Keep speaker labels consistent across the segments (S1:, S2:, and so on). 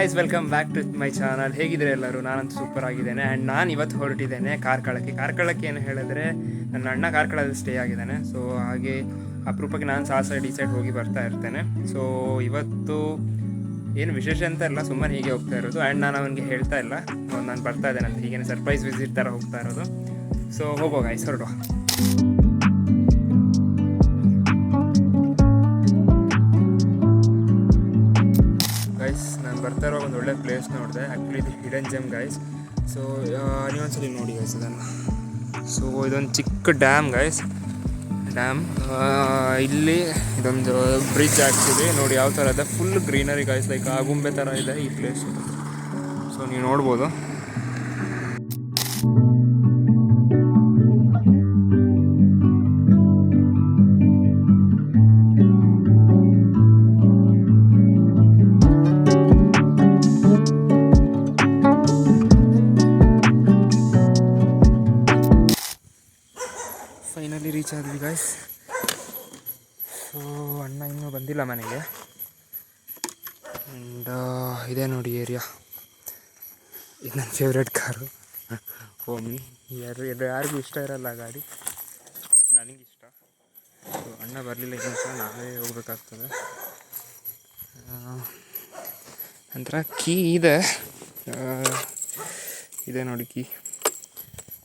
S1: Guys, welcome back to my channel. ಹೇಗಿದ್ರೆ ಎಲ್ಲರೂ? ನಾನಂತೂ ಸೂಪರ್ ಆಗಿದ್ದೇನೆ. ಆ್ಯಂಡ್ ನಾನು ಇವತ್ತು ಹೊರಟಿದ್ದೇನೆ ಕಾರ್ಕಳಕ್ಕೆ ಏನು ಹೇಳಿದ್ರೆ, ನನ್ನ ಅಣ್ಣ ಕಾರ್ಕಳದಲ್ಲಿ ಸ್ಟೇ ಆಗಿದ್ದಾನೆ. ಸೊ ಹಾಗೆ ಅಪರೂಪಕ್ಕೆ ನಾನು ಆ ಸೈಡ್ ಈ ಸೈಡ್ ಹೋಗಿ ಬರ್ತಾ ಇರ್ತೇನೆ. ಸೊ ಇವತ್ತು ಏನು ವಿಶೇಷ ಅಂತ ಇಲ್ಲ, ಸುಮ್ಮನೆ ಹೀಗೆ ಹೋಗ್ತಾ ಇರೋದು. ಆ್ಯಂಡ್ ನಾನು ಅವನಿಗೆ ಹೇಳ್ತಾ ಇಲ್ಲ ನಾನು ಬರ್ತಾ ಇದ್ದೇನೆ ಅಂತ, ಹೀಗೇನೆ ಸರ್ಪ್ರೈಸ್ ವಿಸಿಟ್ ಥರ ಹೋಗ್ತಾ ಇರೋದು. ಸೊ ಹೋಗೋ ಗೈಸ್, ಹೊರಡುವ. ನಾನು ಬರ್ತಾ ಇರೋ ಒಂದು ಒಳ್ಳೆ ಪ್ಲೇಸ್ ನೋಡಿದೆ. ಆ್ಯಕ್ಚುಲಿ ಇದು ಹಿಡನ್ ಜೆಮ್ ಗೈಸ್. ಸೊ ನೀವೊಂದ್ಸಲಿ ನೋಡಿ ಗೈಸ್ ಇದನ್ನು. ಸೊ ಇದೊಂದು ಚಿಕ್ಕ ಡ್ಯಾಮ್ ಗೈಸ್, ಇಲ್ಲಿ ಇದೊಂದು ಬ್ರಿಡ್ಜ್ ಆ್ಯಕ್ಚುಲಿ ನೋಡಿ ಯಾವ ಥರ ಇದೆ. Full greenery guys, like Agumbe ಥರ ಇದೆ ಈ ಪ್ಲೇಸು. ಸೊ ನೀವು ನೋಡ್ಬೋದು. ಫೈನಲಿ ರೀಚ್ ಆದ್ವಿ ಗಾಯ್ಸ್. ಸೊ ಅಣ್ಣ ಇನ್ನೂ ಬಂದಿಲ್ಲ ಮನೆಗೆ. ಆ್ಯಂಡ್ ಇದೇ ನೋಡಿ ಏರಿಯಾ. ಇದು ನನ್ನ ಫೇವ್ರೆಟ್ ಕಾರು, ಓಮ್ನಿ. ಯಾರಿಗೂ ಇಷ್ಟ ಇರಲ್ಲ ಆ ಗಾಡಿ, ನನಗಿಷ್ಟ. ಸೊ ಅಣ್ಣ ಬರಲಿಲ್ಲ ಇನ್ನೂ ಸಹ, ನಾವೇ ಹೋಗ್ಬೇಕಾಗ್ತದೆ. ನಂತರ ಕೀ ಇದೆ ನೋಡಿ ಕೀ.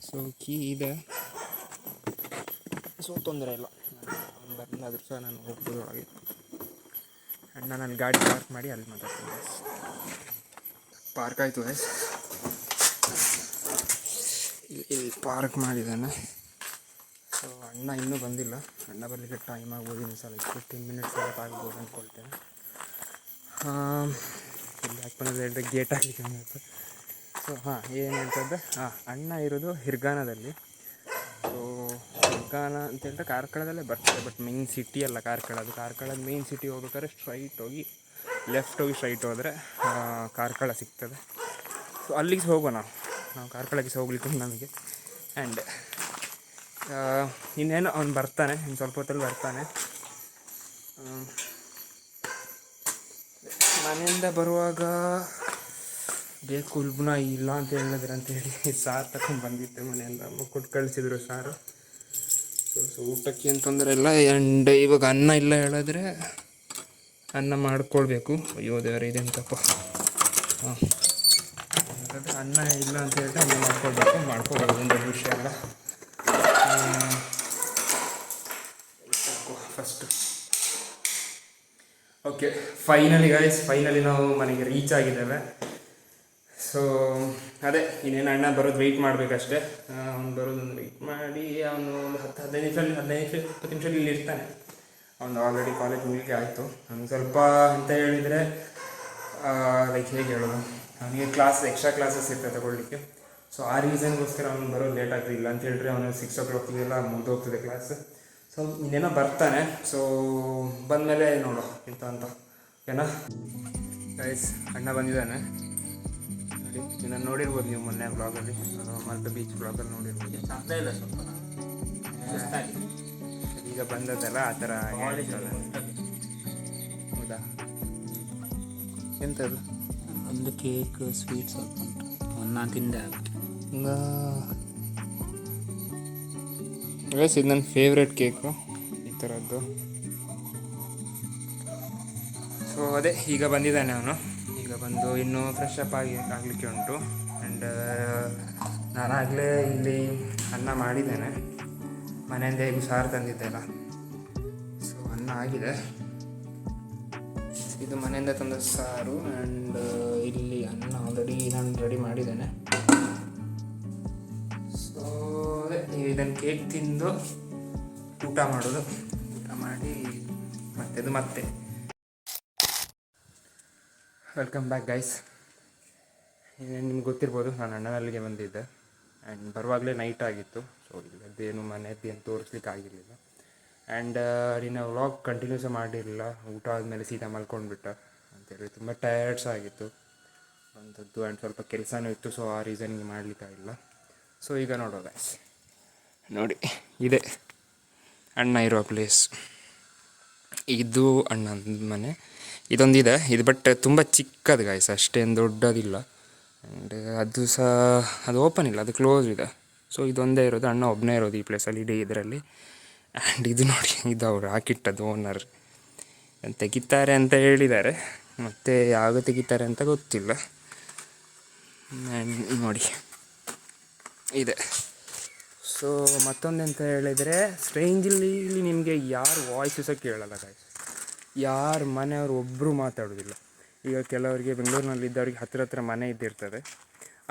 S1: ಸೊ ಕೀ ಇದೆ, ಸೊ ತೊಂದರೆ ಇಲ್ಲ. ಅವ್ನು ಬರಲಿಲ್ಲ ಆದರೂ ಸಹ ನಾನು ಹೋಗ್ಬೋದು ಒಳಗೆ. ಅಣ್ಣ ನನ್ನ ಗಾಡಿ ಪಾರ್ಕ್ ಮಾಡಿ ಅಲ್ಲಿ ಮಾತಾಡ್ತೀನಿ. ಪಾರ್ಕ್ ಆಯಿತು ಗೈಸ್, ಇಲ್ಲಿ ಪಾರ್ಕ್ ಮಾಡಿದ್ದಾನೆ. ಸೊ ಅಣ್ಣ ಇನ್ನೂ ಬಂದಿಲ್ಲ. ಅಣ್ಣ ಬರಲಿಕ್ಕೆ ಟೈಮ್ ಆಗ್ಬೋದು, ಇನ್ನೂ ಸಲ 15 ಮಿನಿಟ್ಸ್ ಆಗ್ಬೋದು ಅಂದ್ಕೊಳ್ತೇನೆ. ಇಲ್ಲಿ ಯಾಕೆ ಬಂದಿದೆ ಗೇಟ್ ಆಗಲಿಕ್ಕೆ ಬಂದಿತ್ತು. ಸೊ ಏನು ಹೇಳ್ತದ್ದು, ಅಣ್ಣ ಇರೋದು ಹಿರ್ಗಾನದಲ್ಲಿ. ಸೊ ಹಿರ್ಗಾನ ಅಂತ ಹೇಳಿದ್ರೆ ಕಾರ್ಕಳದಲ್ಲೇ ಬರ್ತದೆ, ಬಟ್ ಮೇನ್ ಸಿಟಿ ಅಲ್ಲ ಕಾರ್ಕಳದ ಮೇನ್ ಸಿಟಿ ಹೋಗ್ಬೇಕಾದ್ರೆ ಲೆಫ್ಟ್ ಹೋಗಿ ಸ್ಟ್ರೈಟ್ ಹೋದರೆ ಕಾರ್ಕಳ ಸಿಗ್ತದೆ. ಸೊ ಅಲ್ಲಿಗೆ ಹೋಗೋಣ ನಾವು ಕಾರ್ಕಳಕ್ಕೆ ಹೋಗ್ಲಿಕ್ಕೆ ನಮಗೆ. ಆ್ಯಂಡ್ ಇನ್ನೇನು ಅವ್ನು ಬರ್ತಾನೆ, ಇನ್ನು ಸ್ವಲ್ಪ ಹೊತ್ತಲ್ಲಿ ಬರ್ತಾನೆ. ಮನೆಯಿಂದ ಬರುವಾಗ ಬೇಕು ಉಲ್ಬಣ ಇಲ್ಲ ಅಂತ ಹೇಳಿದ್ರೆ ಅಂತೇಳಿ ಸಾರು ತಗೊಂಡು ಬಂದಿದ್ದೆ. ಮನೆಯಿಂದ ಕೊಟ್ಟು ಕಳಿಸಿದ್ರು ಸಾರು. ಸೊ ಊಟಕ್ಕೆ ಏನು ತೊಂದರೆ ಇಲ್ಲ. ಆ್ಯಂಡ್ ಇವಾಗ ಅನ್ನ ಇಲ್ಲ ಹೇಳಿದ್ರೆ ಅನ್ನ ಮಾಡ್ಕೊಳ್ಬೇಕು. ಅಯ್ಯೋ ದೇವರೇ, ಇದೆಂತಪ್ಪ. ಅನ್ನ ಇಲ್ಲ ಅಂತ ಹೇಳಿದ್ರೆ ಅನ್ನ ಮಾಡ್ಕೊಳ್ಬೋದು, ಒಂದು ವಿಷಯ ಅಲ್ಲ. ಫಸ್ಟು ಓಕೆ, ಫೈನಲಿ ನಾವು ಮನೆಗೆ ರೀಚ್ ಆಗಿದ್ದೇವೆ. ಸೊ ಅದೇ ಇನ್ನೇನು ಅಣ್ಣ ಬರೋದು ವೆಯ್ಟ್ ಮಾಡಬೇಕಷ್ಟೇ. ಅವ್ನು ಬರೋದನ್ನು ವೆಯ್ಟ್ ಮಾಡಿ ಅವನು ಒಂದು 10-15 ನಿಮಿಷ ಇಲ್ಲಿ ಇರ್ತಾನೆ. ಅವ್ನು ಆಲ್ರೆಡಿ ಕಾಲೇಜ್ ಮುಗಿಲಿಕ್ಕೆ ಆಯಿತು. ಅವ್ನು ಸ್ವಲ್ಪ ಅಂತ ಹೇಳಿದರೆ ಲೈಕ್ ಹೇಗೆ ಹೇಳೋದು, ಅವನಿಗೆ ಎಕ್ಸ್ಟ್ರಾ ಕ್ಲಾಸಸ್ ಇರ್ತದೆ ತಗೊಳ್ಳಿಕ್ಕೆ. ಸೊ ಆ ರೀಸನ್ಗೋಸ್ಕರ ಅವ್ನು ಬರೋದು ಲೇಟ್ ಆಗ್ತದೆ. ಇಲ್ಲ ಅಂತ ಹೇಳಿದ್ರೆ ಅವನು 6 o'clock ಮುಗಿದೋಗ್ತದೆ ಕ್ಲಾಸ್. ಸೊ ಇನ್ನೇನೋ ಬರ್ತಾನೆ. ಸೊ ಬಂದಮೇಲೆ ನೋಡು ಇಂಥ ಅಂತ ಓಕೆನಾ ಗೈಸ್. ಅಣ್ಣ ಬಂದಿದ್ದಾನೆ ನೋಡಿ, ಇದನ್ನು ನೋಡಿರ್ಬೋದು ನೀವು ಮೊನ್ನೆ ಬ್ಲಾಗಲ್ಲಿ, ಮಲ್ಪೆ ಬೀಚ್ ಬ್ಲಾಗಲ್ಲಿ ನೋಡಿರ್ಬೋದು. ಚಂದ ಇಲ್ಲ ಸ್ವಲ್ಪ, ಈಗ ಬಂದದ್ದಲ್ಲ ಆ ಥರ ಹೌದಾ? ಎಂಥದ್ದು?
S2: ಒಂದು ಕೇಕ್ ಸ್ವೀಟ್ ಸ್ವಲ್ಪ ಉಂಟು, ನಾನು ತಿಂದೆ.
S1: ಗೈಸ್ ಇದು ನನ್ನ ಫೇವ್ರೆಟ್ ಕೇಕು, ಈ ಥರದ್ದು. ಸೊ ಅದೇ ಈಗ ಬಂದಿದ್ದಾನೆ ಅವನು. ಈಗ ಬಂದು ಇನ್ನೂ ಫ್ರೆಶ್ ಅಪ್ ಆಗಲಿಕ್ಕೆ ಉಂಟು. ಆ್ಯಂಡ್ ನಾನಾಗಲೇ ಇಲ್ಲಿ ಅನ್ನ ಮಾಡಿದ್ದೇನೆ, ಮನೆಯಿಂದ ಹೇಗೂ ಸಾರು ತಂದಿದ್ದೆಲ್ಲ. ಸೊ ಅನ್ನ ಆಗಿದೆ, ಇದು ಮನೆಯಿಂದ ತಂದ ಸಾರು. ಆ್ಯಂಡ್ ಇಲ್ಲಿ ಅನ್ನ ಆಲ್ರೆಡಿ ನಾನು ರೆಡಿ ಮಾಡಿದ್ದೇನೆ. ಸೊ ಅದೇ ನೀವು ಇದನ್ನು ಕೇಕ್ ತಿಂದು ಊಟ ಮಾಡಿ ಮತ್ತೆ ವೆಲ್ಕಮ್ ಬ್ಯಾಕ್ ಗೈಸ್. ನಿಮ್ಗೆ ಗೊತ್ತಿರ್ಬೋದು, ನಾನು ಅಣ್ಣನಲ್ಲಿಗೆ ಬಂದಿದ್ದೆ. ಆ್ಯಂಡ್ ಬರುವಾಗಲೇ ನೈಟ್ ಆಗಿತ್ತು. ಸೊ ಇಲ್ಲದ್ದೇನು ಮನೆಯದ್ದೇನು ತೋರಿಸ್ಲಿಕ್ಕೆ ಆಗಿರಲಿಲ್ಲ. ಆ್ಯಂಡ್ ನೀನು ವ್ಲಾಗ್ ಕಂಟಿನ್ಯೂಸ್ ಮಾಡಿರಲಿಲ್ಲ. ಊಟ ಆದಮೇಲೆ ಸೀದಾ ಮಲ್ಕೊಂಡ್ಬಿಟ್ಟ ಅಂತೇಳಿ ತುಂಬ ಟಯರ್ಡ್ಸ್ ಆಗಿತ್ತು ಅಂಥದ್ದು. ಆ್ಯಂಡ್ ಸ್ವಲ್ಪ ಕೆಲಸನೂ ಇತ್ತು. ಸೊ ಆ ರೀಸನ್ಗೆ ಮಾಡಲಿಕ್ಕಾಗಿಲ್ಲ. ಸೊ ಈಗ ನೋಡೋ ಗೈಸ್, ನೋಡಿ ಇದೆ ಅಣ್ಣ ಇರೋ ಪ್ಲೇಸ್. ಇದು ಅಣ್ಣನ ಮನೆ, ಇದೊಂದಿದೆ. ಇದು ಬಟ್ ತುಂಬ ಚಿಕ್ಕದು ಗಾಯ್ಸ್, ಅಷ್ಟೇನು ದೊಡ್ಡದಿಲ್ಲ. ಆ್ಯಂಡ್ ಅದು ಸಹ ಅದು ಓಪನ್ ಇಲ್ಲ, ಅದು ಕ್ಲೋಸ್ ಇದೆ. ಸೊ ಇದೊಂದೇ ಇರೋದು, ಅಣ್ಣ ಒಬ್ಬನೇ ಇರೋದು ಈ ಪ್ಲೇಸಲ್ಲಿ ಇಡೀ ಇದರಲ್ಲಿ. ಆ್ಯಂಡ್ ಇದು ನೋಡಿ, ಇದು ಅವ್ರು ಹಾಕಿಟ್ಟದ್ದು ಓನರ್ ತೆಗಿತಾರೆ ಅಂತ ಹೇಳಿದ್ದಾರೆ, ಮತ್ತು ಯಾವಾಗ ತೆಗಿತಾರೆ ಅಂತ ಗೊತ್ತಿಲ್ಲ. ಆ್ಯಂಡ್ ನೋಡಿ ಇದೆ. ಸೊ ಮತ್ತೊಂದೆಂತ ಹೇಳಿದರೆ, ಸ್ಟ್ರೇಂಜಲ್ಲಿ ಇಲ್ಲಿ ನಿಮಗೆ ಯಾರು ವಾಯ್ಸು ಸಹ ಕೇಳಲ್ಲ ಗಾಯ್ಸ್, ಯಾರ ಮನೆಯವರು ಒಬ್ಬರು ಮಾತಾಡೋದಿಲ್ಲ. ಈಗ ಕೆಲವರಿಗೆ ಬೆಂಗಳೂರಿನಲ್ಲಿದ್ದವ್ರಿಗೆ ಹತ್ತಿರ ಮನೆ ಇದ್ದಿರ್ತದೆ,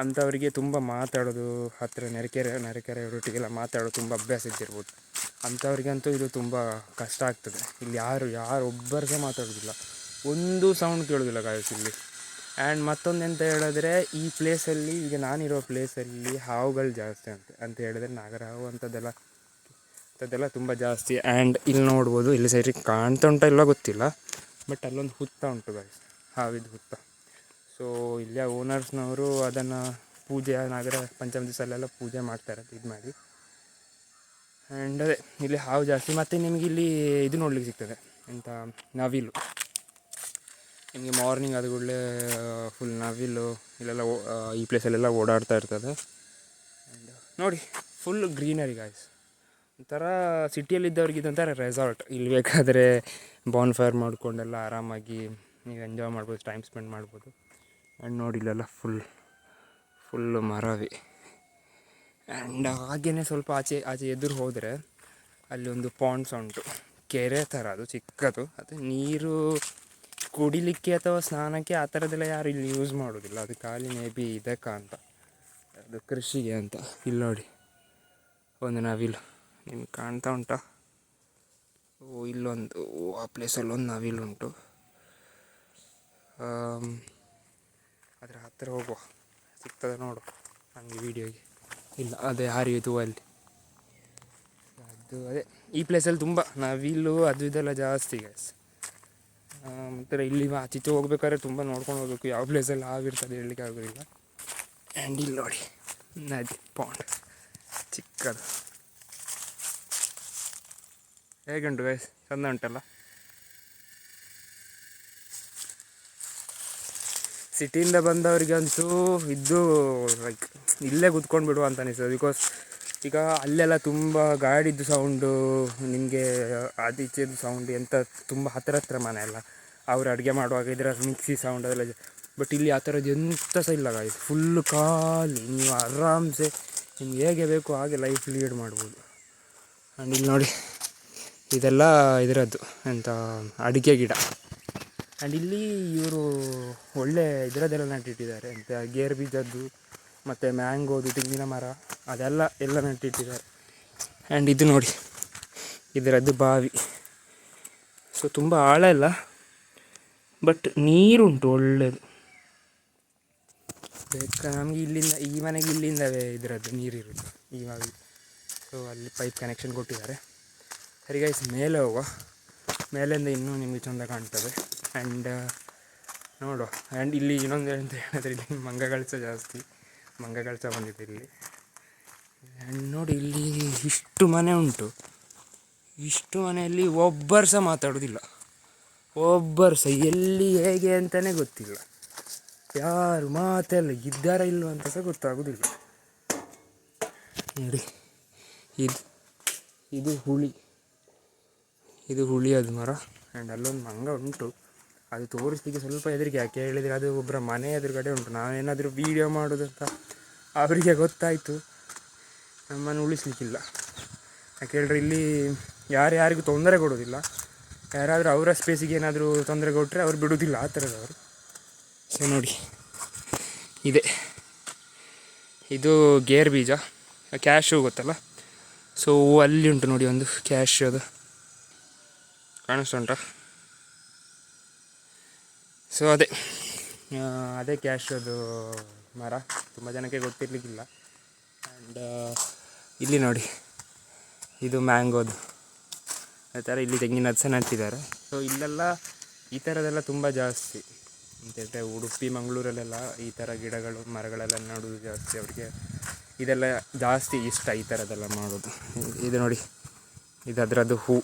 S1: ಅಂಥವರಿಗೆ ತುಂಬ ಮಾತಾಡೋದು, ಹತ್ತಿರ ನೆರೆಕೆರೆ ಒಟ್ಟಿಗೆಲ್ಲ ಮಾತಾಡೋದು ತುಂಬ ಅಭ್ಯಾಸ ಇದ್ದಿರ್ಬೋದು. ಅಂಥವ್ರಿಗಂತೂ ಇದು ತುಂಬ ಕಷ್ಟ ಆಗ್ತದೆ. ಇಲ್ಲಿ ಯಾರು ಒಬ್ಬರು ಸಹ ಮಾತಾಡೋದಿಲ್ಲ, ಒಂದು ಸೌಂಡ್ ಕೇಳೋದಿಲ್ಲ ಗಾಯ್ಸ್ ಇಲ್ಲಿ. ಆ್ಯಂಡ್ ಮತ್ತೊಂದೆಂತ ಹೇಳಿದ್ರೆ, ಈ ಪ್ಲೇಸಲ್ಲಿ, ಈಗ ನಾನಿರೋ ಪ್ಲೇಸಲ್ಲಿ ಹಾವುಗಳು ಜಾಸ್ತಿ ಅಂತ ಹೇಳಿದ್ರೆ, ನಾಗರಹಾವು ಅಂಥದ್ದೆಲ್ಲ ತುಂಬ ಜಾಸ್ತಿ. ಆ್ಯಂಡ್ ಇಲ್ಲಿ ನೋಡ್ಬೋದು, ಇಲ್ಲಿ ಸೈಡಿಗೆ ಕಾಣ್ತಾ ಉಂಟ ಇಲ್ಲ ಗೊತ್ತಿಲ್ಲ, ಬಟ್ ಅಲ್ಲೊಂದು ಹುತ್ತ ಉಂಟು ಗಾಯ್ಸ್, ಹಾವಿದ್ದು ಹುತ್ತ. ಸೊ ಇಲ್ಲಿಯ ಓನರ್ಸ್ನವರು ಅದನ್ನು ಪೂಜೆ, ನಾಗರ ಪಂಚಮ ದಿವಸಲ್ಲೆಲ್ಲ ಪೂಜೆ ಮಾಡ್ತಾರೆ ಇದು ಮಾಡಿ. ಆ್ಯಂಡ್ ಅದೇ ಇಲ್ಲಿ ಹಾವು ಜಾಸ್ತಿ. ಮತ್ತು ನಿಮಗೆ ಇಲ್ಲಿ ಇದು ನೋಡ್ಲಿಕ್ಕೆ ಸಿಗ್ತದೆ, ಎಂಥ ನವಿಲು. ನಿಮಗೆ ಮಾರ್ನಿಂಗ್ ಅದು ಕೂಡಲೇ ಫುಲ್ ನವಿಲು ಇಲ್ಲೆಲ್ಲ ಈ ಪ್ಲೇಸಲ್ಲೆಲ್ಲ ಓಡಾಡ್ತಾ ಇರ್ತದೆ. ಆ್ಯಂಡ್ ನೋಡಿ, ಫುಲ್ ಗ್ರೀನರಿ ಗಾಯ್ಸ್. ಒಂಥರ ಸಿಟಿಯಲ್ಲಿದ್ದವ್ರಿಗೆ ಇದೊಂಥರ ರೆಸಾರ್ಟ್. ಇಲ್ಲಿ ಬೇಕಾದರೆ ಬಾನ್ ಫೈರ್ ಮಾಡಿಕೊಂಡೆಲ್ಲ ಆರಾಮಾಗಿ ನೀವು ಎಂಜಾಯ್ ಮಾಡ್ಬೋದು, ಟೈಮ್ ಸ್ಪೆಂಡ್ ಮಾಡ್ಬೋದು. ಆ್ಯಂಡ್ ನೋಡಿ ಇಲ್ಲೆಲ್ಲ ಫುಲ್ಲು ಮರವೇ. ಆ್ಯಂಡ್ ಹಾಗೆಯೇ ಸ್ವಲ್ಪ ಆಚೆ ಎದುರು ಹೋದರೆ ಅಲ್ಲಿ ಒಂದು ಪಾಂಡ್ಸ್ ಉಂಟು, ಕೆರೆ ಥರ, ಅದು ಚಿಕ್ಕದು. ಅದು ನೀರು ಕುಡಿಲಿಕ್ಕೆ ಅಥವಾ ಸ್ನಾನಕ್ಕೆ ಆ ಥರದ್ದೆಲ್ಲ ಯಾರು ಇಲ್ಲಿ ಯೂಸ್ ಮಾಡೋದಿಲ್ಲ, ಅದು ಖಾಲಿ ಮೇ ಬಿ ಇದಕ್ಕೆ ಅಂತ, ಅದು ಕೃಷಿಗೆ ಅಂತ. ಇಲ್ಲಿ ನೋಡಿ ಒಂದು ನವಿಲು, ನಿಮ್ಗೆ ಕಾಣ್ತಾ ಉಂಟಾ? ಇಲ್ಲೊಂದು ಆ ಪ್ಲೇಸಲ್ಲಿ ಒಂದು ನವಿಲುಂಟು. ಅದರ ಹತ್ತಿರ ಹೋಗುವ, ಸಿಗ್ತದೆ ನೋಡು ನನಗೆ ವೀಡಿಯೋಗೆ. ಇಲ್ಲ, ಅದೇ ಹರಿಯುವುದು ಅಲ್ಲಿ. ಅದು ಅದೇ ಈ ಪ್ಲೇಸಲ್ಲಿ ತುಂಬ ನವಿಲು ಅದು ಇದೆಲ್ಲ ಜಾಸ್ತಿ ಗೈಸ್. ಮತ್ತು ಇಲ್ಲಿ ಆಚೆ ಹೋಗ್ಬೇಕಾದ್ರೆ ತುಂಬ ನೋಡ್ಕೊಂಡು ಹೋಗ್ಬೇಕು, ಯಾವ ಪ್ಲೇಸಲ್ಲಿ ಹಾವಿರ್ತದೆ ಹೇಳಲಿಕ್ಕೆ ಆಗೋದಿಲ್ಲ. ಆ್ಯಂಡ್ ಇಲ್ಲಿ ನೋಡಿ ನದಿ, ಪಾಂಡ್ ಚಿಕ್ಕದು. ಹೇಗುಂಟು ಗೈಸ್, ಚಂದ ಉಂಟಲ್ಲ? ಸಿಟಿಯಿಂದ ಬಂದವರಿಗಂತೂ ಇದು ಲೈಕ್ ಇಲ್ಲೇ ಕೂತ್ಕೊಂಡು ಬಿಡುವ ಅಂತ ಅನಿಸ್ತದೆ. ಬಿಕಾಸ್ ಈಗ ಅಲ್ಲೆಲ್ಲ ತುಂಬ ಗಾಡಿದ್ದು ಸೌಂಡು, ನಿಮಗೆ ಆಚೀಚೆದು ಸೌಂಡು, ಎಂಥ ತುಂಬ ಹತ್ತಿರ ಮನೆ ಎಲ್ಲ, ಅವ್ರು ಅಡುಗೆ ಮಾಡುವಾಗ ಇದರ ಮಿಕ್ಸಿ ಸೌಂಡ್ ಅದೆಲ್ಲ. ಬಟ್ ಇಲ್ಲಿ ಆ ಥರದ್ದು ಎಂಥ ಸಹ ಇಲ್ಲ ಗಾಯ್ಸ್, ಫುಲ್ಲು ಖಾಲಿ. ನೀವು ಆರಾಮ್ಸೆ ನಿಮ್ಗೆ ಹೇಗೆ ಬೇಕು ಹಾಗೆ ಲೈಫ್ ಲೀಡ್ ಮಾಡ್ಬೋದು. ಆ್ಯಂಡ್ ಇಲ್ಲಿ ನೋಡಿ, ಇದೆಲ್ಲ ಇದರದ್ದು ಎಂಥ ಅಡಿಕೆ ಗಿಡ. ಆ್ಯಂಡ್ ಇಲ್ಲಿ ಇವರು ಒಳ್ಳೆ ಇದರದ್ದೆಲ್ಲ ನಟ್ಟಿಟ್ಟಿದ್ದಾರೆ, ಅಂತ ಗೇರು ಬೀಜದ್ದು ಮತ್ತು ಮ್ಯಾಂಗೋದು, ತೆಂಗಿನ ಮರ ಎಲ್ಲ ನಟ್ಟಿಟ್ಟಿದ್ದಾರೆ. ಆ್ಯಂಡ್ ಇದು ನೋಡಿ, ಇದರದ್ದು ಬಾವಿ. ಸೊ ತುಂಬ ಆಳ ಇಲ್ಲ, ಬಟ್ ನೀರುಂಟು ಒಳ್ಳೆಯದು. ನಮಗೆ ಇಲ್ಲಿಂದ, ಈ ಮನೆಗೆ ಇಲ್ಲಿಂದವೇ ಇದರದ್ದು ನೀರಿರೋದು ಈ ಬಾವಿ. ಸೊ ಅಲ್ಲಿ ಪೈಪ್ ಕನೆಕ್ಷನ್ ಕೊಟ್ಟಿದ್ದಾರೆ. ಸರಿ ಗೈಸ್, ಮೇಲೆ ಹೋಗುವ. ಮೇಲಿಂದ ಇನ್ನೂ ನಿಮಗೆ ಚೆಂದ ಕಾಣ್ತದೆ. ಆ್ಯಂಡ್ ನೋಡುವ. ಆ್ಯಂಡ್ ಇಲ್ಲಿ ಇನ್ನೊಂದು ಅಂತ ಹೇಳಿದ್ರೆ, ಇಲ್ಲಿ ಮಂಗಗಳಸ ಜಾಸ್ತಿ, ಮಂಗಗಳಸ ಬಂದಿದೆ ಇಲ್ಲಿ. ಆ್ಯಂಡ್ ನೋಡಿ, ಇಲ್ಲಿ ಇಷ್ಟು ಮನೆ ಉಂಟು, ಇಷ್ಟು ಮನೆಯಲ್ಲಿ ಒಬ್ಬರು ಸಹ ಮಾತಾಡೋದಿಲ್ಲ, ಒಬ್ಬರು ಸಹ ಎಲ್ಲಿ ಹೇಗೆ ಅಂತಲೇ ಗೊತ್ತಿಲ್ಲ. ಯಾರು ಮಾತೆಲ್ಲ ಇದ್ದಾರ ಇಲ್ವ ಅಂತ ಸಹ ಗೊತ್ತಾಗೋದಿಲ್ಲ. ನೋಡಿ, ಇದು ಹುಳಿಯದು ಮರ. ಆ್ಯಂಡ್ ಅಲ್ಲೊಂದು ಮಂಗ ಉಂಟು, ಅದು ತೋರಿಸ್ಲಿಕ್ಕೆ ಸ್ವಲ್ಪ ಹೆದರಿಕೆ. ಯಾಕೆ ಹೇಳಿದರೆ, ಅದು ಒಬ್ಬರ ಮನೆ ಎದುರುಗಡೆ ಉಂಟು. ನಾವೇನಾದರೂ ವೀಡಿಯೋ ಮಾಡೋದಂತ ಅವರಿಗೆ ಗೊತ್ತಾಯಿತು, ನಮ್ಮನ್ನು ಉಳಿಸ್ಲಿಕ್ಕಿಲ್ಲ. ಯಾಕೆ ಹೇಳಿದ್ರೆ, ಇಲ್ಲಿ ಯಾರಿಗೂ ತೊಂದರೆ ಕೊಡೋದಿಲ್ಲ. ಯಾರಾದರೂ ಅವರ ಸ್ಪೇಸಿಗೆ ಏನಾದರೂ ತೊಂದರೆ ಕೊಟ್ಟರೆ ಅವ್ರು ಬಿಡೋದಿಲ್ಲ, ಆ ಥರದವರು. ಸೊ ನೋಡಿ, ಇದು ಗೇರು ಬೀಜ, ಕ್ಯಾಶು ಗೊತ್ತಲ್ಲ. ಸೊ ಅಲ್ಲಿ ಉಂಟು ನೋಡಿ ಒಂದು ಕ್ಯಾಶು, ಅದು ಕಾಣಿಸ್ತಾ ಉಂಟಾ? ಸೊ ಅದೇ ಕ್ಯಾಶುದು ಮರ, ತುಂಬ ಜನಕ್ಕೆ ಗೊತ್ತಿರಲಿಕ್ಕಿಲ್ಲ. ಆ್ಯಂಡ್ ಇಲ್ಲಿ ನೋಡಿ, ಇದು ಮ್ಯಾಂಗೋದು. ಆ ಥರ ಇಲ್ಲಿ ತೆಂಗಿನ ಸಹ ನಟ್ಟಿದ್ದಾರೆ. ಸೊ ಇಲ್ಲೆಲ್ಲ ಈ ಥರದ್ದೆಲ್ಲ ತುಂಬ ಜಾಸ್ತಿ ಅಂತೇಳಿದ್ರೆ, ಉಡುಪಿ ಮಂಗಳೂರಲ್ಲೆಲ್ಲ ಈ ಥರ ಗಿಡಗಳು ಮರಗಳೆಲ್ಲ ನೆಡೋದು ಜಾಸ್ತಿ. ಅವರಿಗೆ ಇದೆಲ್ಲ ಜಾಸ್ತಿ ಇಷ್ಟ, ಈ ಥರದ್ದೆಲ್ಲ ಮಾಡೋದು. ಇದು ನೋಡಿ, ಇದು ಅದರದ್ದು ಹೂ.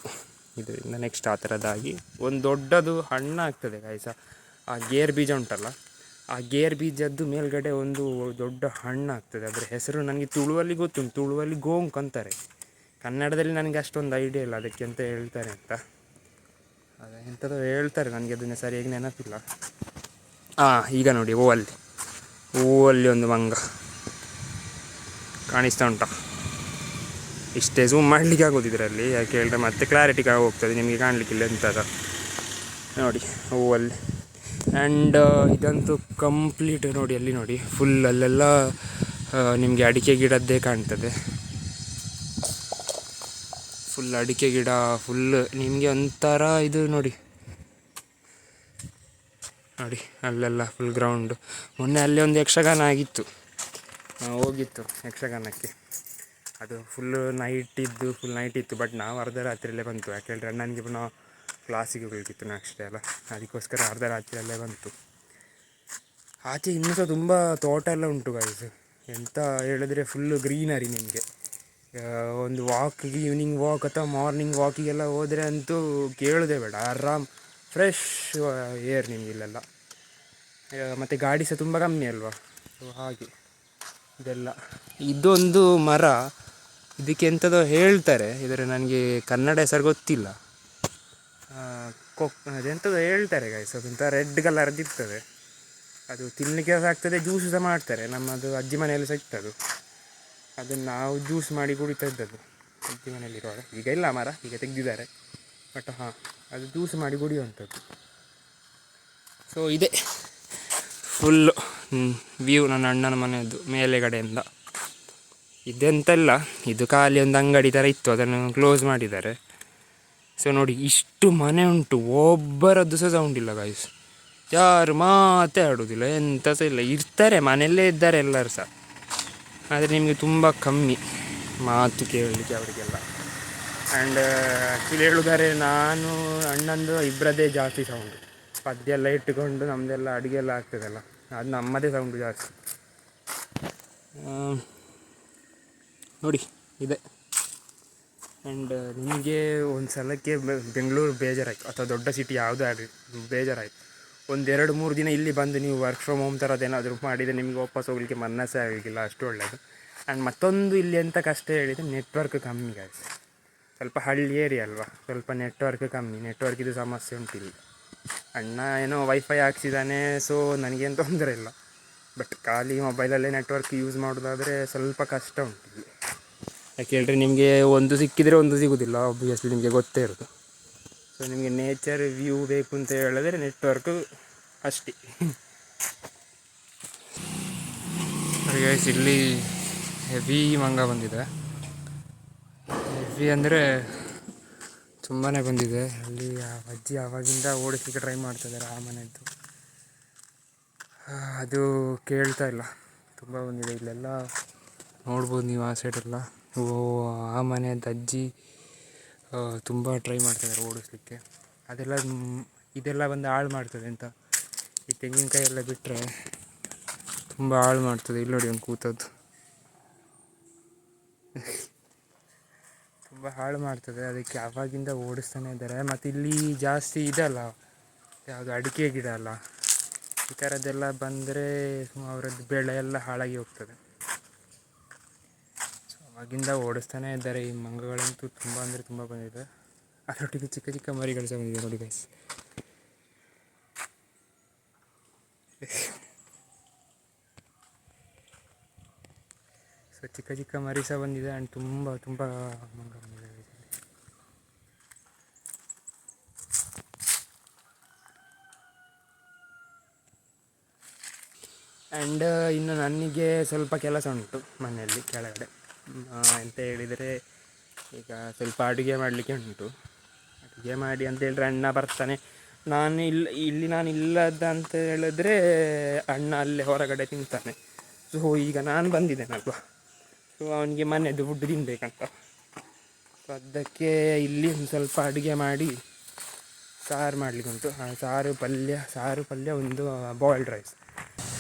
S1: ಇದರಿಂದ ನೆಕ್ಸ್ಟ್ ಆ ಥರದ್ದಾಗಿ ಒಂದು ದೊಡ್ಡದು ಹಣ್ಣು ಆಗ್ತದೆ ಗಾಯ್ಸ. ಆ ಗೇರ್ ಬೀಜ ಉಂಟಲ್ಲ, ಆ ಗೇರ್ ಬೀಜದ್ದು ಮೇಲ್ಗಡೆ ಒಂದು ದೊಡ್ಡ ಹಣ್ಣು ಆಗ್ತದೆ. ಅದರ ಹೆಸರು ನನಗೆ ತುಳುವಲ್ಲಿ ಗೊತ್ತುಂಟು, ತುಳುವಲ್ಲಿ ಗೋಂಕ್ ಅಂತಾರೆ. ಕನ್ನಡದಲ್ಲಿ ನನಗೆ ಅಷ್ಟೊಂದು ಐಡಿಯಾ ಇಲ್ಲ ಅದಕ್ಕೆ ಅಂತ ಹೇಳ್ತಾರೆ ಅಂತ. ಅದೇ ಎಂಥದ್ದು ಹೇಳ್ತಾರೆ, ನನಗೆ ಅದನ್ನು ಸರಿಯಾಗಿ ನೆನಪಿಲ್ಲ. ಈಗ ನೋಡಿ ಅಲ್ಲಿ ಒಂದು ಮಂಗ ಕಾಣಿಸ್ತಾ ಉಂಟಾ? ಇಷ್ಟೇ ಝೂಮ್ ಮಾಡಲಿಕ್ಕೆ ಆಗೋದು ಇದರಲ್ಲಿ, ಯಾಕೆ ಹೇಳಿದ್ರೆ ಮತ್ತೆ ಕ್ಲಾರಿಟಿ ಹೋಗ್ತದೆ, ನಿಮಗೆ ಕಾಣಲಿಕ್ಕಿಲ್ಲ ಎಂಥದ ನೋಡಿ ಅಲ್ಲಿ. ಆ್ಯಂಡ್ ಇದಂತೂ ಕಂಪ್ಲೀಟ್ ನೋಡಿ, ಅಲ್ಲಿ ನೋಡಿ ಫುಲ್ ಅಲ್ಲೆಲ್ಲ ನಿಮಗೆ ಅಡಿಕೆ ಗಿಡದ್ದೇ ಕಾಣ್ತದೆ. ಫುಲ್ ಅಡಿಕೆ ಗಿಡ, ಫುಲ್ ನಿಮಗೆ ಒಂಥರ ಇದು ನೋಡಿ ಅಲ್ಲೆಲ್ಲ ಫುಲ್ ಗ್ರೌಂಡು. ಮೊನ್ನೆ ಅಲ್ಲಿ ಒಂದು ಯಕ್ಷಗಾನ ಆಗಿತ್ತು, ಹೋಗಿತ್ತು ಯಕ್ಷಗಾನಕ್ಕೆ. ಅದು ಫುಲ್ ನೈಟ್ ಇತ್ತು, ಬಟ್ ನಾವು ಅರ್ಧ ರಾತ್ರಿಯಲ್ಲೇ ಬಂತು. ಯಾಕೆಂದರೆ ಅಣ್ಣನಿಗೆ ಪುನಃ ಕ್ಲಾಸಿಗೆ ಹೋಗ್ತಿತ್ತು ನೆಕ್ಸ್ಟ್ ಡೇ ಅಲ್ಲ, ಅದಕ್ಕೋಸ್ಕರ ಅರ್ಧ ರಾತ್ರಿಯಲ್ಲೇ ಬಂತು. ಆಚೆ ಇನ್ನೂ ಸಹ ತುಂಬ ತೋಟ ಎಲ್ಲ ಉಂಟು ಗೈಸ್. ಎಂತ ಹೇಳಿದ್ರೆ ಫುಲ್ಲು ಗ್ರೀನರಿ. ನಿಮಗೆ ಒಂದು ವಾಕಿಗೆ, ಈವ್ನಿಂಗ್ ವಾಕ್ ಅಥವಾ ಮಾರ್ನಿಂಗ್ ವಾಕಿಗೆಲ್ಲ ಹೋದರೆ ಅಂತೂ ಕೇಳೋದೇ ಬೇಡ, ಆರಾಮ್ ಫ್ರೆಶ್ ಏರ್ ನಿಮಗೆ ಇಲ್ಲೆಲ್ಲ. ಮತ್ತು ಗಾಡಿ ಸಹ ತುಂಬ ಕಮ್ಮಿ ಅಲ್ವಾ, ಸೊ ಹಾಗೆ ಇದೆಲ್ಲ. ಇದೊಂದು ಮರ, ಇದಕ್ಕೆ ಎಂಥದೋ ಹೇಳ್ತಾರೆ, ಇದರ ನನಗೆ ಕನ್ನಡ ಹೆಸರು ಗೊತ್ತಿಲ್ಲ. ಅದೆಂಥದೋ ಹೇಳ್ತಾರೆ ಗೈಸ್, ಅದಂತ ರೆಡ್ ಕಲರ್ದಿರ್ತದೆ. ಅದು ತಿನ್ನಲಿಕ್ಕೆ ಸಹ ಆಗ್ತದೆ, ಜ್ಯೂಸು ಸಹ ಮಾಡ್ತಾರೆ. ನಮ್ಮದು ಅಜ್ಜಿ ಮನೆಯಲ್ಲಿ ಸಹ ಇತ್ತದು, ಅದನ್ನು ನಾವು ಜ್ಯೂಸ್ ಮಾಡಿ ಕುಡಿತಾ ಇದ್ದದ್ದು ಅಜ್ಜಿ ಮನೆಯಲ್ಲಿರುವಾಗ. ಈಗ ಇಲ್ಲ ಮರ, ಈಗ ತೆಗೆದಿದ್ದಾರೆ, ಬಟ್ ಅದು ಜ್ಯೂಸ್ ಮಾಡಿ ಕುಡಿಯುವಂಥದ್ದು. ಸೊ ಇದೆ ಫುಲ್ಲು ವ್ಯೂ ನನ್ನ ಅಣ್ಣನ ಮನೆಯದ್ದು ಮೇಲೆಗಡೆಯಿಂದ. ಇದೆಂತಲ್ಲ, ಇದು ಖಾಲಿ ಒಂದು ಅಂಗಡಿ ಥರ ಇತ್ತು, ಅದನ್ನು ಕ್ಲೋಸ್ ಮಾಡಿದ್ದಾರೆ. ಸೊ ನೋಡಿ ಇಷ್ಟು ಮನೆ ಉಂಟು, ಒಬ್ಬರದ್ದು ಸಹ ಸೌಂಡ್ ಇಲ್ಲ ಗಾಯ್ಸ್. ಯಾರು ಮಾತೇ ಆಡೋದಿಲ್ಲ, ಎಂಥ ಸಹ ಇಲ್ಲ. ಇರ್ತಾರೆ, ಮನೆಯಲ್ಲೇ ಇದ್ದಾರೆ ಎಲ್ಲರೂ ಸಹ, ಆದರೆ ನಿಮಗೆ ತುಂಬ ಕಮ್ಮಿ ಮಾತು ಕೇಳಲಿಕ್ಕೆ ಅವರಿಗೆಲ್ಲ. ಆ್ಯಂಡ್ ಆ್ಯಕ್ಚುಲಿ ಹೇಳುವುದಾದ್ರೆ ನಾನು ಅಣ್ಣಂದು ಇಬ್ಬರದ್ದೇ ಜಾಸ್ತಿ ಸೌಂಡು. ಪದ್ಯ ಎಲ್ಲ ಇಟ್ಟುಕೊಂಡು ನಮ್ಮದೆಲ್ಲ ಅಡುಗೆ ಎಲ್ಲ ಆಗ್ತದಲ್ಲ, ಅದು ನಮ್ಮದೇ ಸೌಂಡು ಜಾಸ್ತಿ. ನೋಡಿ ಇದೆ. ಆ್ಯಂಡ್ ನಿಮಗೆ ಒಂದು ಸಲಕ್ಕೆ ಬೆಂಗಳೂರು ಬೇಜಾರಾಯಿತು, ಅಥವಾ ದೊಡ್ಡ ಸಿಟಿ ಯಾವುದೇ ಆಗಲಿ ಬೇಜಾರಾಯಿತು, 1-2-3 ದಿನ ಇಲ್ಲಿ ಬಂದು ನೀವು ವರ್ಕ್ ಫ್ರಮ್ ಹೋಮ್ ಥರದ್ದೇನಾದರೂ ಮಾಡಿದರೆ ನಿಮಗೆ ವಾಪಸ್ ಹೋಗಲಿಕ್ಕೆ ಮನಸ್ಸೇ ಆಗಲಿಕ್ಕಿಲ್ಲ, ಅಷ್ಟು ಒಳ್ಳೆಯದು. ಆ್ಯಂಡ್ ಮತ್ತೊಂದು ಇಲ್ಲಿ ಎಂತ ಕಷ್ಟ ಹೇಳಿದರೆ ನೆಟ್ವರ್ಕ್ ಕಮ್ಮಿ ಗಾಯ್ಸ್. ಸ್ವಲ್ಪ ಹಳ್ಳಿ ಏರಿಯಾ ಅಲ್ವಾ, ಸ್ವಲ್ಪ ನೆಟ್ವರ್ಕ್ ಕಮ್ಮಿ, ನೆಟ್ವರ್ಕಿದು ಸಮಸ್ಯೆ ಉಂಟಿಲ್ಲಿ. ಅಣ್ಣ ಏನೋ ವೈಫೈ ಹಾಕ್ಸಿದ್ದಾನೆ, ಸೊ ನನಗೇನು ತೊಂದರೆ ಇಲ್ಲ. ಬಟ್ ಖಾಲಿ ಮೊಬೈಲಲ್ಲೇ ನೆಟ್ವರ್ಕ್ ಯೂಸ್ ಮಾಡೋದಾದರೆ ಸ್ವಲ್ಪ ಕಷ್ಟ ಉಂಟು ಇಲ್ಲಿ. ಯಾಕೆ ಹೇಳಿದ್ರೆ ನಿಮಗೆ ಒಂದು ಸಿಕ್ಕಿದರೆ ಒಂದು ಸಿಗೋದಿಲ್ಲ, ಆಬ್ವಿಯಸ್ಲಿ ನಿಮಗೆ ಗೊತ್ತೇ ಇರೋದು. ಸೊ ನಿಮಗೆ ನೇಚರ್ ವ್ಯೂ ಬೇಕು ಅಂತ ಹೇಳಿದ್ರೆ ನೆಟ್ವರ್ಕು ಅಷ್ಟೇ. ಗೈಸ್ ಇಲ್ಲಿ ಹೆವಿ ಮಂಗ ಬಂದಿದೆ, ಹೆವಿ ಅಂದರೆ ತುಂಬಾ ಬಂದಿದೆ. ಅಲ್ಲಿ ಅಜ್ಜಿ ಆವಾಗಿಂದ ಓಡಿಸಲಿಕ್ಕೆ ಟ್ರೈ ಮಾಡ್ತಿದ್ದಾರೆ ಆ ಮನೆಯದ್ದು, ಅದು ಕೇಳ್ತಾ ಇಲ್ಲ, ತುಂಬ ಬಂದಿದೆ. ಇಲ್ಲೆಲ್ಲ ನೋಡ್ಬೋದು ನೀವು ಆ ಸೈಡೆಲ್ಲ. ಆ ಮನೆಯದ್ದು ಅಜ್ಜಿ ತುಂಬ ಟ್ರೈ ಮಾಡ್ತಿದ್ದಾರೆ ಓಡಿಸ್ಲಿಕ್ಕೆ. ಇದೆಲ್ಲ ಬಂದು ಹಾಳು ಮಾಡ್ತದೆ ಅಂತ, ಈ ತೆಂಗಿನಕಾಯಿ ಎಲ್ಲ ಬಿಟ್ಟರೆ ತುಂಬ ಹಾಳು ಮಾಡ್ತದೆ. ಇಲ್ಲಿ ನೋಡಿ ಒಂದು ಕೂತದ್ದು ತುಂಬ ಹಾಳು ಮಾಡ್ತದೆ, ಅದಕ್ಕೆ ಆವಾಗಿಂದ ಓಡಿಸ್ತಾನೆ ಇದ್ದಾರೆ. ಮತ್ತು ಇಲ್ಲಿ ಜಾಸ್ತಿ ಇದಲ್ಲ, ಯಾವುದು ಅಡಿಕೆ ಗಿಡ ಅಲ್ಲ, ಈ ಥರದ್ದೆಲ್ಲ ಬಂದರೆ ಅವರದ್ದು ಬೆಳೆ ಎಲ್ಲ ಹಾಳಾಗಿ ಹೋಗ್ತದೆ. ಸೊ ಅವಾಗಿಂದ ಓಡಿಸ್ತಾನೆ ಇದ್ದಾರೆ. ಈ ಮಂಗಗಳಂತೂ ತುಂಬ ಅಂದರೆ ತುಂಬ ಬಂದಿದೆ, ಅದರೊಟ್ಟಿಗೆ ಚಿಕ್ಕ ಚಿಕ್ಕ ಮರಿಗಳು ಸಹ ಬಂದಿದೆ ನೋಡಿ ಗೈಸ್. ಸೊ ಚಿಕ್ಕ ಚಿಕ್ಕ ಮರಿ ಸಹ ಬಂದಿದೆ, ಆ್ಯಂಡ್ ತುಂಬ ತುಂಬ ಮಂಗ ಬಂದಿದೆ. ಆ್ಯಂಡ್ ಇನ್ನು ನನಗೆ ಸ್ವಲ್ಪ ಕೆಲಸ ಉಂಟು ಮನೆಯಲ್ಲಿ ಕೆಳಗಡೆ. ಎಂತ ಹೇಳಿದರೆ ಈಗ ಸ್ವಲ್ಪ ಅಡುಗೆ ಮಾಡಲಿಕ್ಕೆ ಉಂಟು. ಅಡುಗೆ ಮಾಡಿ ಅಂತ ಹೇಳಿದ್ರೆ ಅಣ್ಣ ಬರ್ತಾನೆ, ನಾನು ಇಲ್ಲದ ಅಂತ ಹೇಳಿದ್ರೆ ಅಣ್ಣ ಅಲ್ಲೇ ಹೊರಗಡೆ ತಿಂತಾನೆ. ಸೊ ಈಗ ನಾನು ಬಂದಿದ್ದೇನಲ್ವ, ಸೊ ಅವನಿಗೆ ಮನೆಯದು ಫುಡ್ ತಿನ್ನಬೇಕಂತ. ಸೊ ಅದಕ್ಕೆ ಇಲ್ಲಿ ಒಂದು ಸ್ವಲ್ಪ ಅಡುಗೆ ಮಾಡಿ ಸಾರು ಮಾಡಲಿಕ್ಕೆ ಉಂಟು. ಸಾರು ಪಲ್ಯ ಒಂದು ಬಾಯ್ಲ್ಡ್ ರೈಸ್.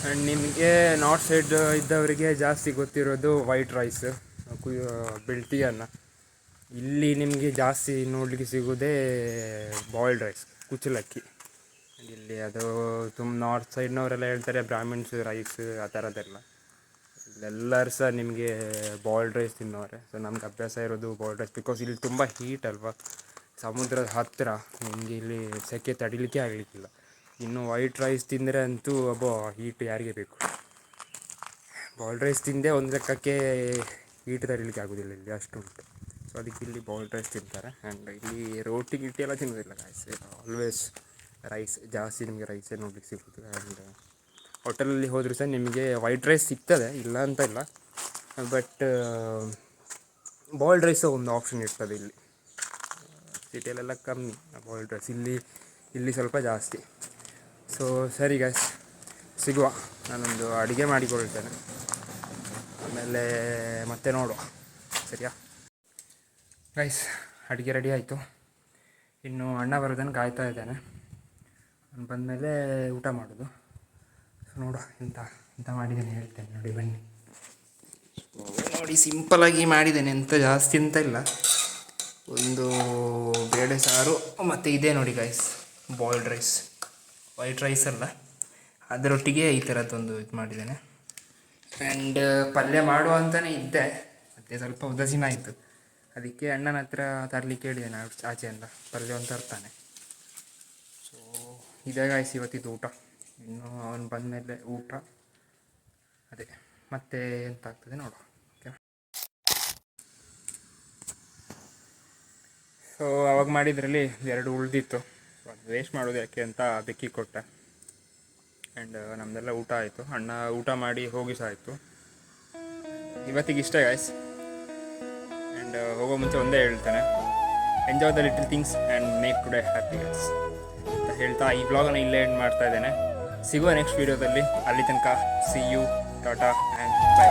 S1: ಆ್ಯಂಡ್ ನಿಮಗೆ ನಾರ್ತ್ ಸೈಡ್ ಇದ್ದವರಿಗೆ ಜಾಸ್ತಿ ಗೊತ್ತಿರೋದು ವೈಟ್ ರೈಸ್, ಬೆಳ್ತಿ ಅನ್ನ. ಇಲ್ಲಿ ನಿಮಗೆ ಜಾಸ್ತಿ ನೋಡಲಿಕ್ಕೆ ಸಿಗೋದೇ ಬಾಯ್ಲ್ಡ್ ರೈಸ್, ಕುಚ್ಚಲಕ್ಕಿ. ಇಲ್ಲಿ ಅದು ತುಂಬ ನಾರ್ತ್ ಸೈಡ್ನವರೆಲ್ಲ ಹೇಳ್ತಾರೆ ಬ್ರಾಹ್ಮಿಣ್ಸ್ ರೈಸ್ ಆ ಥರದ್ದೆಲ್ಲ. ಇಲ್ಲೆಲ್ಲರೂ ಸಹ ನಿಮಗೆ ಬಾಯ್ಲ್ಡ್ ರೈಸ್ ತಿನ್ನೋರೆ. ಸೊ ನಮ್ಗೆ ಅಭ್ಯಾಸ ಇರೋದು ಬಾಯ್ಲ್ಡ್ ರೈಸ್, ಬಿಕಾಸ್ ಇಲ್ಲಿ ತುಂಬ ಹೀಟ್ ಅಲ್ವಾ, ಸಮುದ್ರದ ಹತ್ತಿರ ನಿಮಗೆ ಇಲ್ಲಿ ಸೆಕೆ ತಡಿಲಿಕ್ಕೆ ಆಗಲಿಕ್ಕಿಲ್ಲ. ಇನ್ನು ವೈಟ್ ರೈಸ್ ತಿಂದರೆ ಅಂತೂ ಅಬ್ಬೋ ಹೀಟ್ ಯಾರಿಗೆ ಬೇಕು. ಬಾಯ್ಲ್ಡ್ ರೈಸ್ ತಿಂದೇ ಒಂದು ಲೆಕ್ಕಕ್ಕೆ ಹೀಟ್ ತಡಿಲಿಕ್ಕೆ ಆಗೋದಿಲ್ಲ, ಇಲ್ಲಿ ಅಷ್ಟು ಉಂಟು. ಸೊ ಅದಕ್ಕೆ ಇಲ್ಲಿ ಬಾಯ್ಲ್ಡ್ ರೈಸ್ ತಿಂತಾರೆ. ಆ್ಯಂಡ್ ಇಲ್ಲಿ ರೋಟಿ ಗಿಟ್ಟಿ ಎಲ್ಲ ತಿನ್ನೋದಿಲ್ಲ ಗಾಯ್ಸ್, ಆಲ್ವೇಸ್ ರೈಸ್. ಜಾಸ್ತಿ ನಿಮಗೆ ರೈಸೇ ನೋಡ್ಲಿಕ್ಕೆ ಸಿಗೋದು. ಆ್ಯಂಡ್ ಹೋಟೆಲಲ್ಲಿ ಹೋದರೂ ಸಹ ನಿಮಗೆ ವೈಟ್ ರೈಸ್ ಸಿಗ್ತದೆ, ಇಲ್ಲ ಅಂತ ಇಲ್ಲ, ಬಟ್ ಬಾಯ್ಲ್ಡ್ ರೈಸ್ ಒಂದು ಆಪ್ಷನ್ ಇರ್ತದೆ ಇಲ್ಲಿ. ಸಿಟಿಯಲ್ಲೆಲ್ಲ ಕಮ್ಮಿ ಬಾಯ್ಲ್ಡ್ ರೈಸ್, ಇಲ್ಲಿ ಸ್ವಲ್ಪ ಜಾಸ್ತಿ. ಸೊ ಸರಿ ಗಾಯ್ಸ್, ಸಿಗುವ. ನಾನೊಂದು ಅಡುಗೆ ಮಾಡಿಕೊಳ್ತೇನೆ, ಆಮೇಲೆ ಮತ್ತೆ ನೋಡುವ, ಸರಿಯಾ ಗೈಸ್? ಅಡುಗೆ ರೆಡಿ ಆಯಿತು, ಇನ್ನು ಅಣ್ಣ ಬರೋದನ್ನು ಕಾಯ್ತಾ ಇದ್ದೇನೆ. ನಾನು ಬಂದಮೇಲೆ ಊಟ ಮಾಡೋದು. ಸೊ ನೋಡುವ ಎಂತ ಮಾಡಿದ್ದೇನೆ ಹೇಳ್ತೇನೆ ನೋಡಿ, ಬನ್ನಿ. ನೋಡಿ, ಸಿಂಪಲಾಗಿ ಮಾಡಿದ್ದೇನೆ, ಎಂತ ಜಾಸ್ತಿ ಅಂತ ಇಲ್ಲ. ಒಂದು ಬೇಳೆ ಸಾರು ಮತ್ತು ಇದೇ ನೋಡಿ guys, boiled rice, white rice ಅಲ್ಲ, ಅದರೊಟ್ಟಿಗೆ ಈ ಥರದ್ದೊಂದು ಇದು ಮಾಡಿದ್ದೇನೆ. ಆ್ಯಂಡ್ ಪಲ್ಯ ಮಾಡುವ ಅಂತಲೇ ಇದ್ದೆ, ಮತ್ತು ಸ್ವಲ್ಪ ಉದಾಸೀನ ಆಯಿತು. ಅದಕ್ಕೆ ಅಣ್ಣನ ಹತ್ರ ತರಲಿಕ್ಕೆ ಹೇಳಿದ್ದೇನೆ, ಆಚೆಯಿಂದ ಪಲ್ಯ ಒಂದು ತರ್ತಾನೆ. ಸೊ ಇದೇ ಗಾಯ್ಸ್ ಇವತ್ತಿದ್ದು ಊಟ. ಇನ್ನು ಅವನು ಬಂದಮೇಲೆ ಊಟ, ಅದೇ ಮತ್ತೆ ಎಂತ ಆಗ್ತದೆ ನೋಡುವ. ಓಕೆ, ಸೊ ಅವಾಗ ಮಾಡಿದ್ರಲ್ಲಿ 2 ಉಳಿದಿತ್ತು. ಸೊ ಅದು ವೇಸ್ಟ್ ಮಾಡೋದು ಯಾಕೆ ಅಂತ ಬೆಕ್ಕಿ ಕೊಟ್ಟೆ. ಆ್ಯಂಡ್ ನಮ್ಮದೆಲ್ಲ ಊಟ ಆಯಿತು, ಅಣ್ಣ ಊಟ ಮಾಡಿ ಹೋಗಿ ಸಹ ಆಯಿತು. ಇವತ್ತಿಗೆ ಇಷ್ಟ ಗಾಯ್ಸ್. ಆ್ಯಂಡ್ ಹೋಗೋ ಮುಂಚೆ ಒಂದೇ ಹೇಳ್ತೇನೆ, enjoy the little things and make today happy guys ಅಂತ ಹೇಳ್ತಾ ಈ ಬ್ಲಾಗನ್ನು ಇಲ್ಲೇ ಎಂಡ್ ಮಾಡ್ತಾ ಇದ್ದೇನೆ. ಸಿಗುವ ನೆಕ್ಸ್ಟ್ ವೀಡಿಯೋದಲ್ಲಿ. ಅಲ್ಲಿ ತನಕ see you, tata and by.